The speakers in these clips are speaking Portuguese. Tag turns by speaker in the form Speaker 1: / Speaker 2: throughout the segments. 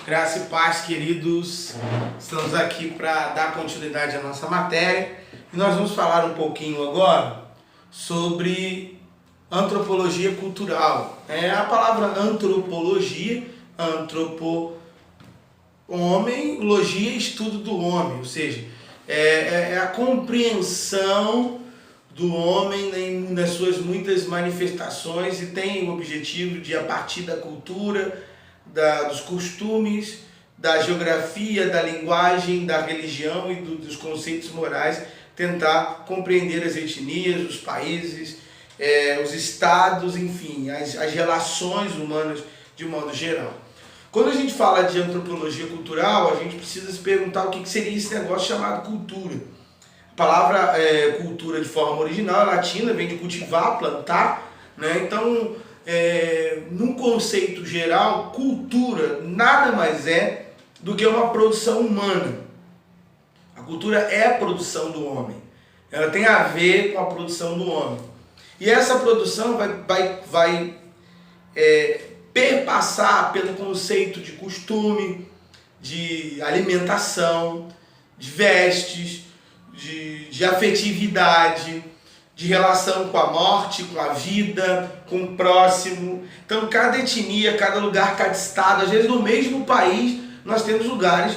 Speaker 1: Graça e paz, queridos. Estamos aqui para dar continuidade à nossa matéria e nós vamos falar um pouquinho agora sobre antropologia cultural. A palavra antropologia, homem, logia, estudo do homem, ou seja, é a compreensão do homem nas suas muitas manifestações e tem o objetivo de, a partir da cultura, dos costumes, da geografia, da linguagem, da religião e dos conceitos morais, tentar compreender as etnias, os países, os estados, enfim, as relações humanas de modo geral. Quando a gente fala de antropologia cultural, a gente precisa se perguntar o que seria esse negócio chamado cultura. A palavra cultura, de forma original, é latina, vem de cultivar, plantar, né? Então, num conceito geral, cultura nada mais é do que uma produção humana. A cultura é a produção do homem. Ela tem a ver com a produção do homem. E essa produção vai perpassar pelo conceito de costume, de alimentação, de vestes, de afetividade, de relação com a morte, com a vida, com o próximo. Então, cada etnia, cada lugar, cada estado, às vezes no mesmo país, nós temos lugares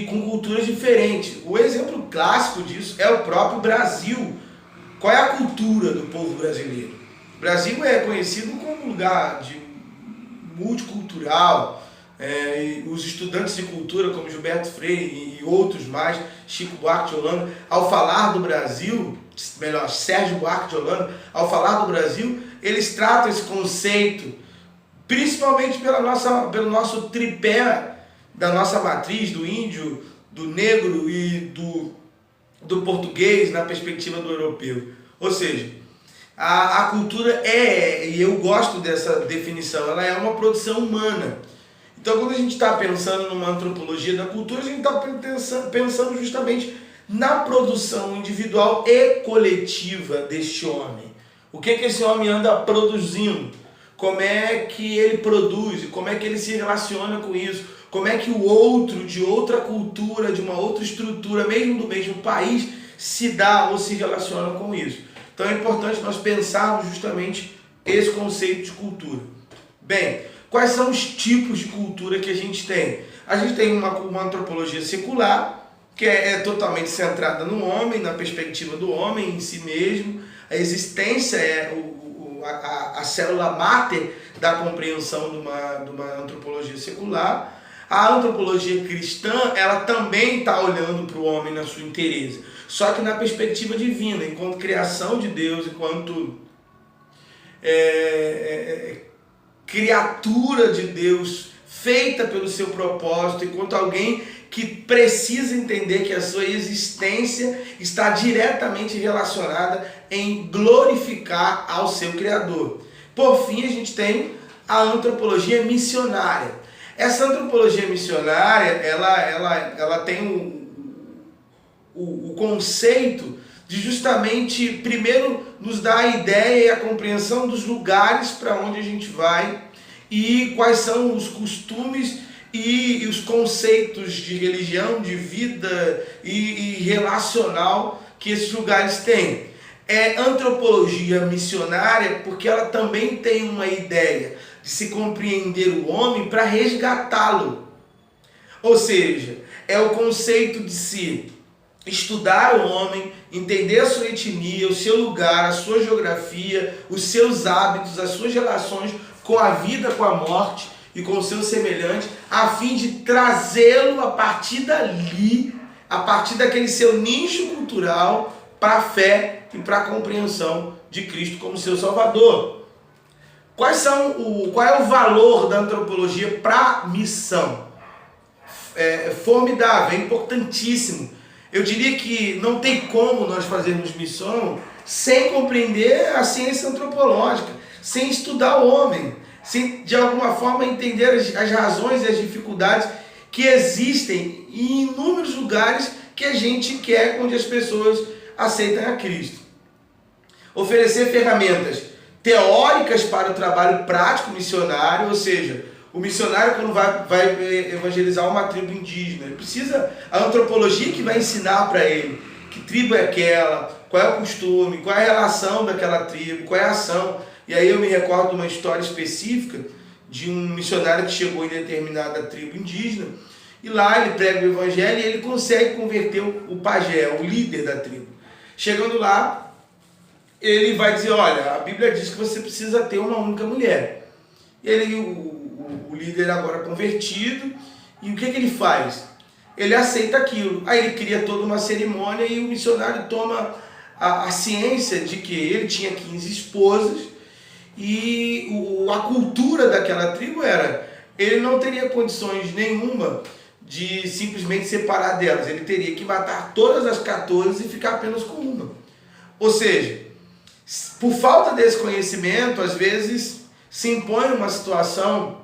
Speaker 1: com culturas diferentes. O exemplo clássico disso é o próprio Brasil. Qual é a cultura do povo brasileiro? O Brasil é conhecido como um lugar multicultural. Os estudantes de cultura, como Gilberto Freire e outros mais, Chico Buarque de Holanda, ao falar do Brasil, melhor, Sérgio Buarque de Holanda, ao falar do Brasil, eles tratam esse conceito, principalmente pelo nosso tripé da nossa matriz, do índio, do negro e do português na perspectiva do europeu. Ou seja, a cultura e eu gosto dessa definição, ela é uma produção humana. Então, quando a gente está pensando numa antropologia da cultura, a gente está pensando justamente na produção individual e coletiva deste homem. O que esse homem anda produzindo? Como é que ele produz? Como é que ele se relaciona com isso? Como é que o outro, de outra cultura, de uma outra estrutura, mesmo do mesmo país, se dá ou se relaciona com isso? Então é importante nós pensarmos justamente esse conceito de cultura. Bem, quais são os tipos de cultura que a gente tem? A gente tem uma antropologia secular, que é totalmente centrada no homem, na perspectiva do homem em si mesmo. A existência é a célula máter da compreensão de uma antropologia secular. A antropologia cristã, ela também está olhando para o homem na sua inteireza, só que na perspectiva divina, enquanto criação de Deus, enquanto criatura de Deus, feita pelo seu propósito, enquanto alguém que precisa entender que a sua existência está diretamente relacionada em glorificar ao seu Criador. Por fim, a gente tem a antropologia missionária. Essa antropologia missionária, ela tem o conceito de justamente, primeiro, nos dar a ideia e a compreensão dos lugares para onde a gente vai e quais são os costumes e os conceitos de religião, de vida e relacional que esses lugares têm. É antropologia missionária porque ela também tem uma ideia de se compreender o homem para resgatá-lo. Ou seja, é o conceito de se estudar o homem, entender a sua etnia, o seu lugar, a sua geografia, os seus hábitos, as suas relações com a vida, com a morte e com o seu semelhante, a fim de trazê-lo a partir dali, a partir daquele seu nicho cultural, para a fé e para a compreensão de Cristo como seu Salvador. Qual é o valor da antropologia para a missão? É formidável, é importantíssimo. Eu diria que não tem como nós fazermos missão sem compreender a ciência antropológica, sem estudar o homem, sem de alguma forma entender as razões e as dificuldades que existem em inúmeros lugares que a gente quer, onde as pessoas aceitam a Cristo. Oferecer ferramentas teóricas para o trabalho prático missionário, ou seja, O missionário, quando vai evangelizar uma tribo indígena, ele precisa, a antropologia que vai ensinar para ele que tribo é aquela, qual é o costume, qual é a relação daquela tribo, qual é a ação. E aí eu me recordo de uma história específica de um missionário que chegou em determinada tribo indígena, e lá ele prega o evangelho e ele consegue converter o pajé, o líder da tribo. Chegando lá, ele vai dizer, olha, a Bíblia diz que você precisa ter uma única mulher. E ele, o líder agora convertido, e o que ele faz? Ele aceita aquilo. Aí ele cria toda uma cerimônia e o missionário toma a ciência de que ele tinha 15 esposas e a cultura daquela tribo era, ele não teria condições nenhuma de simplesmente separar delas. Ele teria que matar todas as 14 e ficar apenas com uma. Ou seja, por falta desse conhecimento, às vezes se impõe uma situação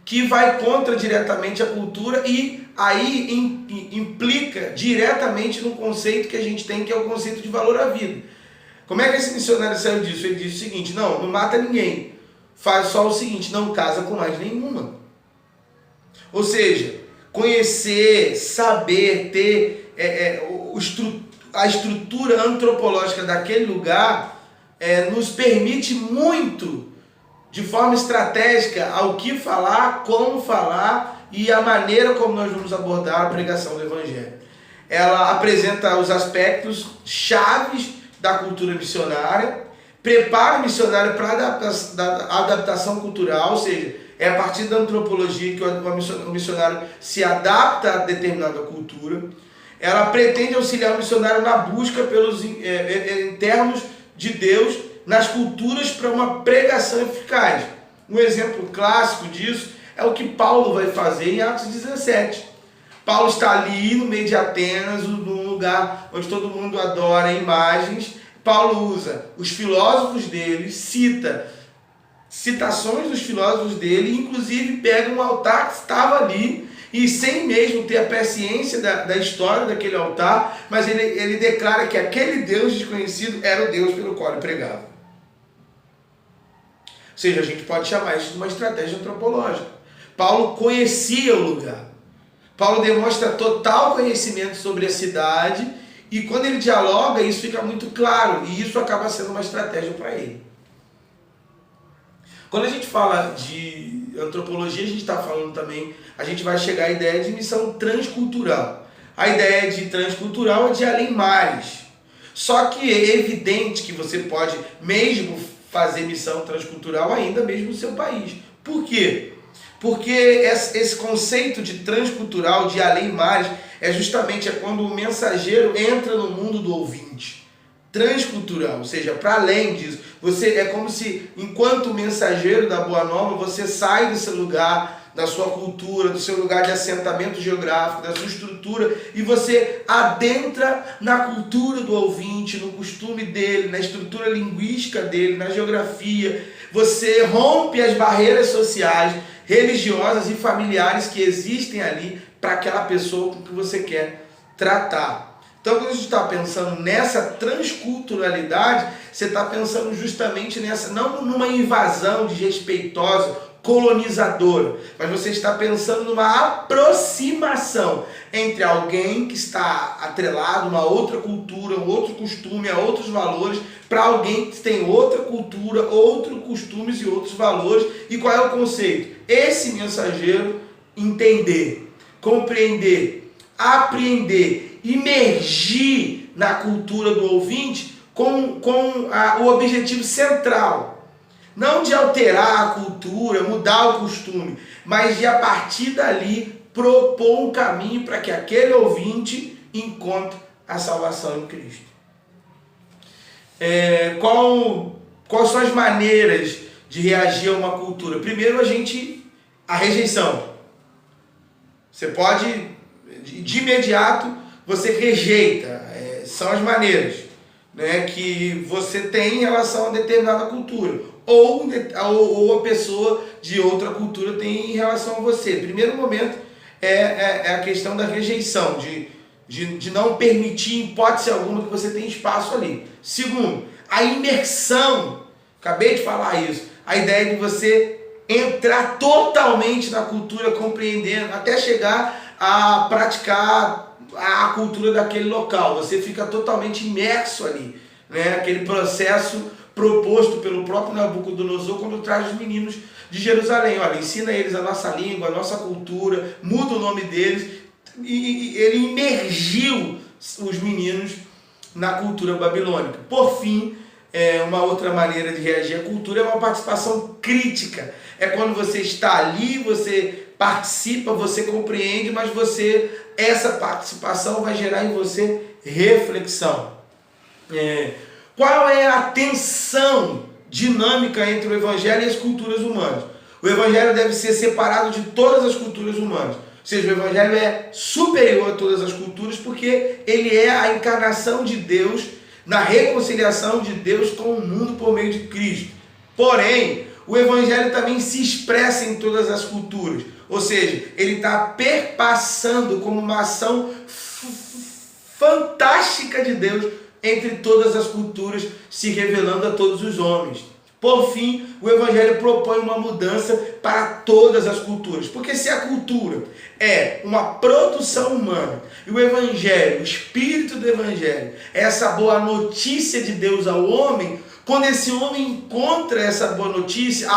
Speaker 1: que vai contra diretamente a cultura e aí implica diretamente no conceito que a gente tem, que é o conceito de valor à vida. Como é que esse missionário saiu disso? Ele disse o seguinte, não mata ninguém, faz só o seguinte, não casa com mais nenhuma. Ou seja, conhecer, saber, ter a estrutura antropológica daquele lugar nos permite muito, de forma estratégica, ao que falar, como falar e a maneira como nós vamos abordar a pregação do Evangelho. Ela apresenta os aspectos chaves da cultura missionária, prepara o missionário para a adaptação cultural, ou seja, é a partir da antropologia que o missionário se adapta a determinada cultura. Ela pretende auxiliar o missionário na busca em termos de Deus, nas culturas para uma pregação eficaz. Um exemplo clássico disso é o que Paulo vai fazer em Atos 17. Paulo está ali no meio de Atenas, num lugar onde todo mundo adora imagens. Paulo usa os filósofos dele, citações dos filósofos dele, inclusive pega um altar que estava ali e sem mesmo ter a presciência da história daquele altar, mas ele declara que aquele Deus desconhecido era o Deus pelo qual ele pregava. Ou seja, a gente pode chamar isso de uma estratégia antropológica. Paulo conhecia o lugar. Paulo demonstra total conhecimento sobre a cidade e quando ele dialoga, isso fica muito claro e isso acaba sendo uma estratégia para ele. Quando a gente fala de antropologia, a gente está falando também, a gente vai chegar à ideia de missão transcultural. A ideia de transcultural é de além mais. Só que é evidente que você pode mesmo fazer missão transcultural ainda mesmo no seu país. Por quê? Porque esse conceito de transcultural, de além mais, é justamente quando o mensageiro entra no mundo do ouvinte. Transcultural, ou seja, para além disso. Você é como se, enquanto mensageiro da Boa Nova, você sai do seu lugar, da sua cultura, do seu lugar de assentamento geográfico, da sua estrutura, e você adentra na cultura do ouvinte, no costume dele, na estrutura linguística dele, na geografia. Você rompe as barreiras sociais, religiosas e familiares que existem ali para aquela pessoa com que você quer tratar. Então, quando a gente está pensando nessa transculturalidade, você está pensando justamente nessa, não numa invasão desrespeitosa, colonizadora, mas você está pensando numa aproximação entre alguém que está atrelado a uma outra cultura, um outro costume, a outros valores, para alguém que tem outra cultura, outros costumes e outros valores. E qual é o conceito? Esse mensageiro entender, compreender, apreender, imergir na cultura do ouvinte com o objetivo central. Não de alterar a cultura, mudar o costume, mas de a partir dali propor um caminho para que aquele ouvinte encontre a salvação em Cristo. Quais são as maneiras de reagir a uma cultura? Primeiro, a rejeição. Você pode, de imediato, você rejeita. São as maneiras, né, que você tem em relação a determinada cultura. Ou a pessoa de outra cultura tem em relação a você. Primeiro momento é a questão da rejeição, de não permitir em hipótese alguma que você tenha espaço ali. Segundo, a imersão. Acabei de falar isso. A ideia de você entrar totalmente na cultura, compreendendo, até chegar a praticar a cultura daquele local. Você fica totalmente imerso ali, né? Aquele processo proposto pelo próprio Nabucodonosor quando traz os meninos de Jerusalém. Olha, ensina eles a nossa língua, a nossa cultura, muda o nome deles, e ele imergiu os meninos na cultura babilônica. Por fim, uma outra maneira de reagir à cultura é uma participação crítica. É quando você está ali, você participa, você compreende, mas essa participação vai gerar em você reflexão. Qual é a tensão dinâmica entre o Evangelho e as culturas humanas? O Evangelho deve ser separado de todas as culturas humanas. Ou seja, o Evangelho é superior a todas as culturas porque ele é a encarnação de Deus, na reconciliação de Deus com o mundo por meio de Cristo. Porém, o Evangelho também se expressa em todas as culturas. Ou seja, ele está perpassando como uma ação fantástica de Deus entre todas as culturas, se revelando a todos os homens. Por fim, o Evangelho propõe uma mudança para todas as culturas. Porque se a cultura é uma produção humana, e o Evangelho, o Espírito do Evangelho, é essa boa notícia de Deus ao homem, quando esse homem encontra essa boa notícia,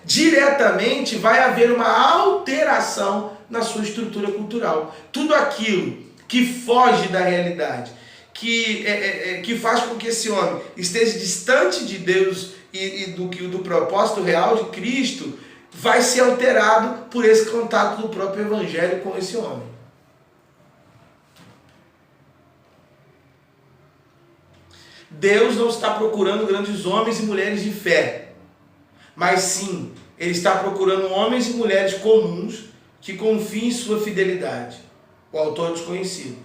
Speaker 1: diretamente vai haver uma alteração na sua estrutura cultural. Tudo aquilo que foge da realidade, que faz com que esse homem esteja distante de Deus e do propósito real de Cristo, vai ser alterado por esse contato do próprio Evangelho com esse homem. Deus não está procurando grandes homens e mulheres de fé, mas sim, Ele está procurando homens e mulheres comuns que confiem em sua fidelidade. O autor desconhecido.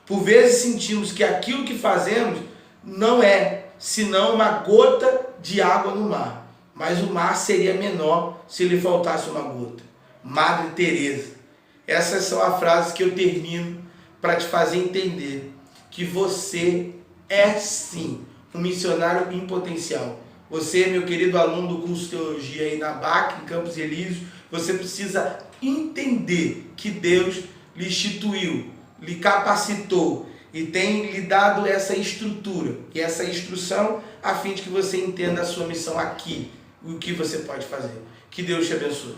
Speaker 1: Por vezes sentimos que aquilo que fazemos não é senão uma gota de água no mar, mas o mar seria menor se lhe faltasse uma gota. Madre Teresa. Essas são as frases que eu termino para te fazer entender que você é sim um missionário em potencial. Você, meu querido aluno do curso de Teologia aí na BAC, em Campos Elíseos, você precisa entender que Deus lhe instituiu, lhe capacitou e tem lhe dado essa estrutura e essa instrução a fim de que você entenda a sua missão aqui, o que você pode fazer. Que Deus te abençoe.